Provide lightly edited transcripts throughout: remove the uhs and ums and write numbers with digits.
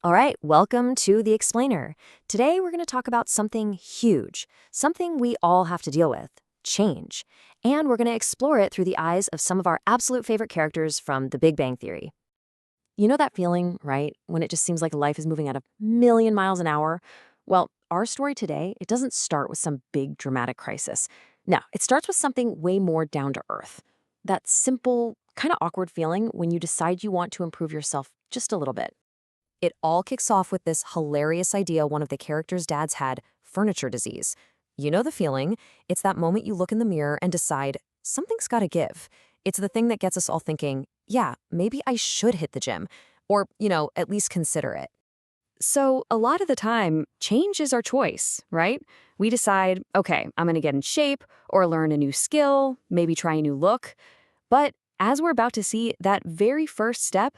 All right, welcome to The Explainer. Today we're going to talk about something huge, something we all have to deal with change. And we're going to explore it through the eyes of some of our absolute favorite characters from The Big Bang Theory. You know that feeling, right? When it just seems like life is moving at a million miles an hour? Well, our story today, it doesn't start with some big dramatic crisis. No, it starts with something way more down to earth. That simple, kind of awkward feeling when you decide you want to improve yourself just a little bit. It all kicks off with this hilarious idea one of the characters' dads had, furniture disease. You know the feeling. It's that moment you look in the mirror and decide, something's gotta give. It's the thing that gets us all thinking, yeah, maybe I should hit the gym. Or, at least consider it. So, a lot of the time, change is our choice, right? We decide, okay, I'm gonna get in shape, or learn a new skill, maybe try a new look. But as we're about to see, that very first step,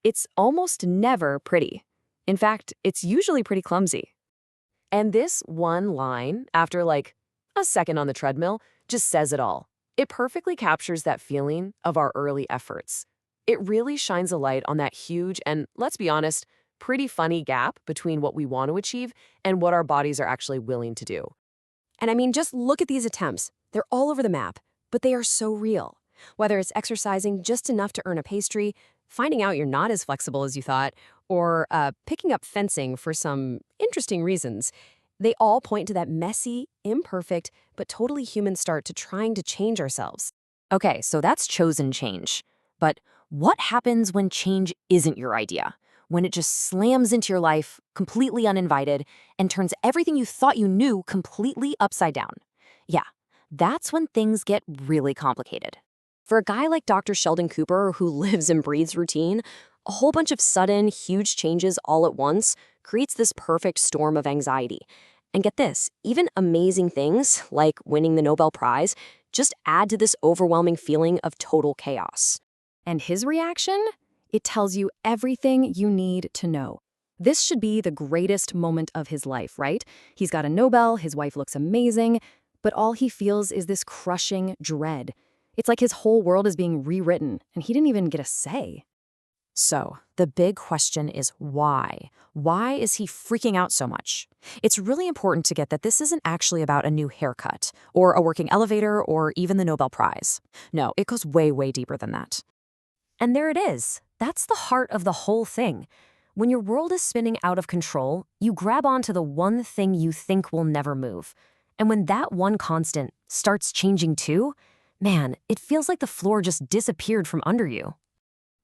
it's almost never pretty. In fact, it's usually pretty clumsy. And this one line, after like a second on the treadmill, just says it all. It perfectly captures that feeling of our early efforts. It really shines a light on that huge and, let's be honest, pretty funny gap between what we want to achieve and what our bodies are actually willing to do. And I mean, just look at these attempts. They're all over the map, but they are so real. Whether it's exercising just enough to earn a pastry, finding out you're not as flexible as you thought, or picking up fencing for some interesting reasons, they all point to that messy, imperfect, but totally human start to trying to change ourselves. Okay, so that's chosen change. But what happens when change isn't your idea? When it just slams into your life, completely uninvited, and turns everything you thought you knew completely upside down? Yeah, that's when things get really complicated. For a guy like Dr. Sheldon Cooper, who lives and breathes routine, a whole bunch of sudden, huge changes all at once creates this perfect storm of anxiety. And get this, even amazing things, like winning the Nobel Prize, just add to this overwhelming feeling of total chaos. And his reaction? It tells you everything you need to know. This should be the greatest moment of his life, right? He's got a Nobel, his wife looks amazing, but all he feels is this crushing dread. It's like his whole world is being rewritten, and he didn't even get a say. So, the big question is why? Why is he freaking out so much? It's really important to get that this isn't actually about a new haircut, or a working elevator, or even the Nobel Prize. No, it goes way, way deeper than that. And there it is. That's the heart of the whole thing. When your world is spinning out of control, you grab onto the one thing you think will never move. And when that one constant starts changing too, man, it feels like the floor just disappeared from under you.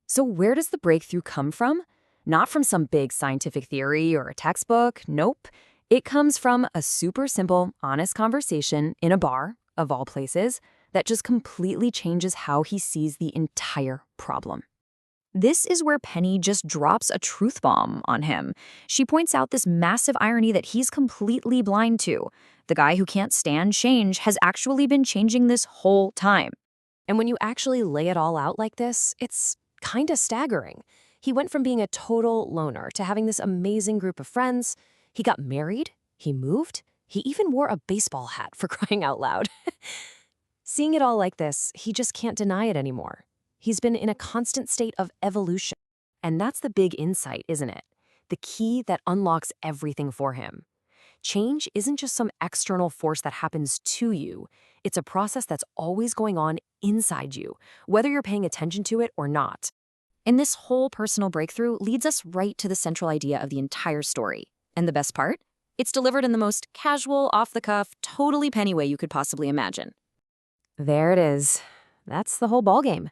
So where does the breakthrough come from? Not from some big scientific theory or a textbook, nope. It comes from a super simple, honest conversation in a bar, of all places, that just completely changes how he sees the entire problem. This is where Penny just drops a truth bomb on him. She points out this massive irony that he's completely blind to. The guy who can't stand change has actually been changing this whole time. And when you actually lay it all out like this, it's kinda staggering. He went from being a total loner to having this amazing group of friends. He got married, he moved, he even wore a baseball hat for crying out loud. Seeing it all like this, he just can't deny it anymore. He's been in a constant state of evolution. And that's the big insight, isn't it? The key that unlocks everything for him. Change isn't just some external force that happens to you. It's a process that's always going on inside you, whether you're paying attention to it or not. And this whole personal breakthrough leads us right to the central idea of the entire story. And the best part? It's delivered in the most casual, off-the-cuff, totally Penny way you could possibly imagine. There it is. That's the whole ballgame.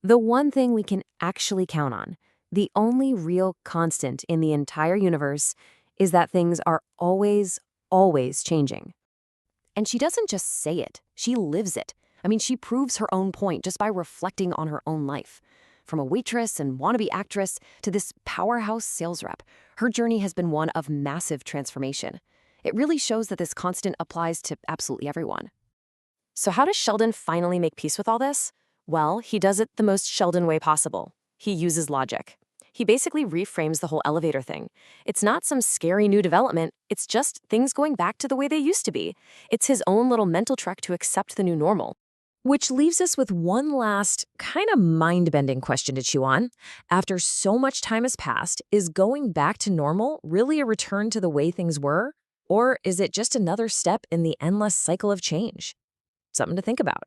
The one thing we can actually count on, the only real constant in the entire universe, is that things are always, always changing. And she doesn't just say it, she lives it. I mean, she proves her own point just by reflecting on her own life. From a waitress and wannabe actress to this powerhouse sales rep, her journey has been one of massive transformation. It really shows that this constant applies to absolutely everyone. So how does Sheldon finally make peace with all this? Well, he does it the most Sheldon way possible. He uses logic. He basically reframes the whole elevator thing. It's not some scary new development, it's just things going back to the way they used to be. It's his own little mental trek to accept the new normal. Which leaves us with one last kind of mind-bending question to chew on. After so much time has passed, is going back to normal really a return to the way things were? Or is it just another step in the endless cycle of change? Something to think about.